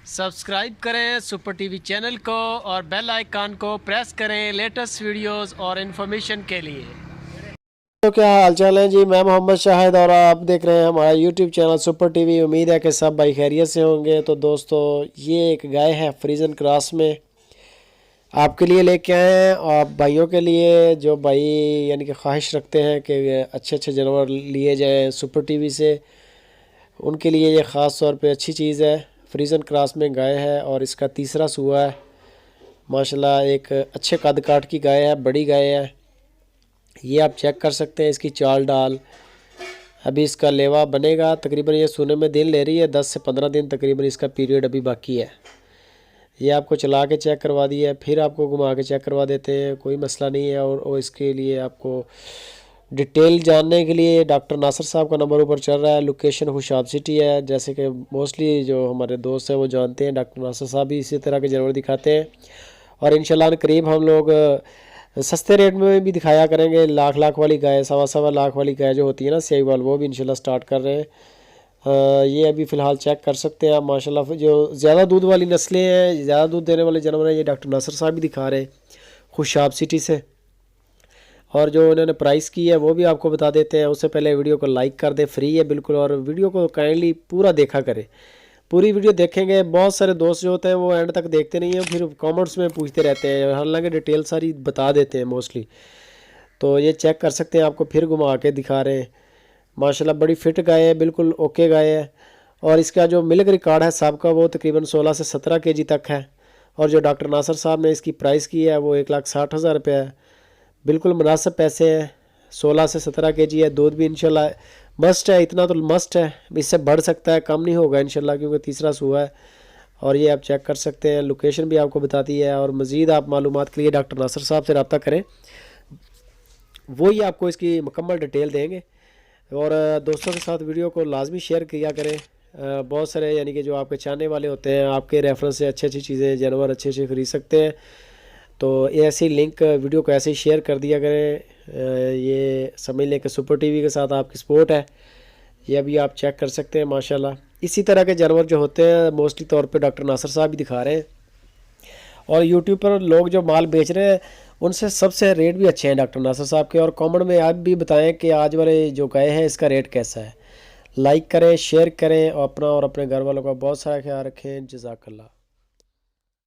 Subscribe کریں super T V channel کو اور بیل آئیکن کو پریس کریں لیٹسٹ ویڈیوز اور انفارمیشن کے لیے۔ تو کیا حال چال ہے جی، میں محمد شاہد اور آپ دیکھ رہے ہیں ہمارا YouTube channel super T V. امید ہے کہ سب بھائی خیریت سے ہوں گے۔ تو دوستو یہ ایک گائے ہے فریزن کراس میں آپ کے لیے لے کے آئے ہیں، اور بھائیوں کے لیے جو بھائی یعنی کہ خواہش رکھتے ہیں کہ اچھے اچھے جانور لیے جائیں سپر ٹی وی سے، ان کے لیے یہ خاص طور پہ اچھی چیز ہے۔ فریزن کراس میں گائے ہے اور اس کا تیسرا سوا ہے ماشاءاللہ، ایک اچھے قد کاٹ کی گائے ہے، بڑی گائے ہے۔ یہ آپ چیک کر سکتے ہیں اس کی چال ڈال، ابھی اس کا لیوا بنے گا، تقریباً یہ سونے میں دن لے رہی ہے، 10 سے 15 دن تقریباً اس کا پیریڈ ابھی باقی ہے۔ یہ آپ کو چلا کے چیک کروا دیا ہے، پھر آپ کو گھما کے چیک کروا دیتے ہیں، کوئی مسئلہ نہیں ہے۔ اور اس کے لیے آپ کو ڈیٹیل جاننے کے لیے ڈاکٹر ناصر صاحب کا نمبر اوپر چل رہا ہے، لوکیشن خوشاب سٹی ہے، جیسے کہ موسٹلی جو ہمارے دوست ہیں وہ جانتے ہیں، ڈاکٹر ناصر صاحب بھی اسی طرح کے جانور دکھاتے ہیں، اور انشاءاللہ قریب ہم لوگ سستے ریٹ میں بھی دکھایا کریں گے۔ لاکھ والی گائے، سوا لاکھ والی گائے جو ہوتی ہے نا سیاہی وال، وہ بھی انشاءاللہ سٹارٹ کر رہے ہیں۔ یہ ابھی فی الحال چیک کر سکتے ہیں آپ ماشاءاللہ۔ جو زیادہ دودھ والی نسلیں ہیں، زیادہ دودھ دینے والے جانور ہیں، یہ ڈاکٹر ناصر صاحب بھی دکھا رہے ہیں خوشاب سٹی سے، اور جو انہوں نے پرائس کی ہے وہ بھی آپ کو بتا دیتے ہیں۔ اس سے پہلے ویڈیو کو لائک کر دیں، فری ہے بالکل، اور ویڈیو کو کائنڈلی پورا دیکھا کریں۔ پوری ویڈیو دیکھیں گے، بہت سارے دوست جو ہوتے ہیں وہ اینڈ تک دیکھتے نہیں ہیں، پھر کامنٹس میں پوچھتے رہتے ہیں، حالانکہ ڈیٹیل ساری بتا دیتے ہیں موسٹلی۔ تو یہ چیک کر سکتے ہیں، آپ کو پھر گھما کے دکھا رہے ہیں ماشاءاللہ۔ بڑی فٹ گائے ہے، بالکل اوکے گائے ہے، اور اس کا جو ملک ریکارڈ ہے سب کا وہ تقریباً 16 سے 17 کے جی تک ہے، اور جو ڈاکٹر ناصر صاحب نے اس کی پرائس کی ہے وہ 1,60,000 روپے ہے۔ بالکل مناسب پیسے ہیں، 16 سے 17 کے جی ہے، دودھ بھی انشاءاللہ مسٹ ہے، اتنا تو مسٹ ہے، اس سے بڑھ سکتا ہے، کم نہیں ہوگا انشاءاللہ، کیونکہ تیسرا سوا ہے۔ اور یہ آپ چیک کر سکتے ہیں، لوکیشن بھی آپ کو بتاتی ہے، اور مزید آپ معلومات کے لیے ڈاکٹر ناصر صاحب سے رابطہ کریں، وہی آپ کو اس کی مکمل ڈیٹیل دیں گے۔ اور دوستوں کے ساتھ ویڈیو کو لازمی شیئر کیا کریں، بہت سارے یعنی کہ جو آپ کے چاہنے والے ہوتے ہیں، آپ کے ریفرنس سے اچھی چیزیں جانور اچھے خرید سکتے ہیں، تو ایسی لنک ویڈیو کو ایسے ہی شیئر کر دیا کریں۔ یہ سمجھ لیں کہ سپر ٹی وی کے ساتھ آپ کی سپورٹ ہے۔ یہ ابھی آپ چیک کر سکتے ہیں ماشاءاللہ۔ اسی طرح کے جانور جو ہوتے ہیں موسٹلی طور پہ ڈاکٹر ناصر صاحب بھی دکھا رہے ہیں، اور یوٹیوب پر لوگ جو مال بیچ رہے ہیں ان سے سب سے ریٹ بھی اچھے ہیں ڈاکٹر ناصر صاحب کے۔ اور کامنٹ میں آپ بھی بتائیں کہ آج والے جو گائے ہیں اس کا ریٹ کیسا ہے۔ لائک کریں، شیئر کریں، اور اپنا اور اپنے گھر والوں کا بہت سارا خیال رکھیں۔ جزاک اللہ۔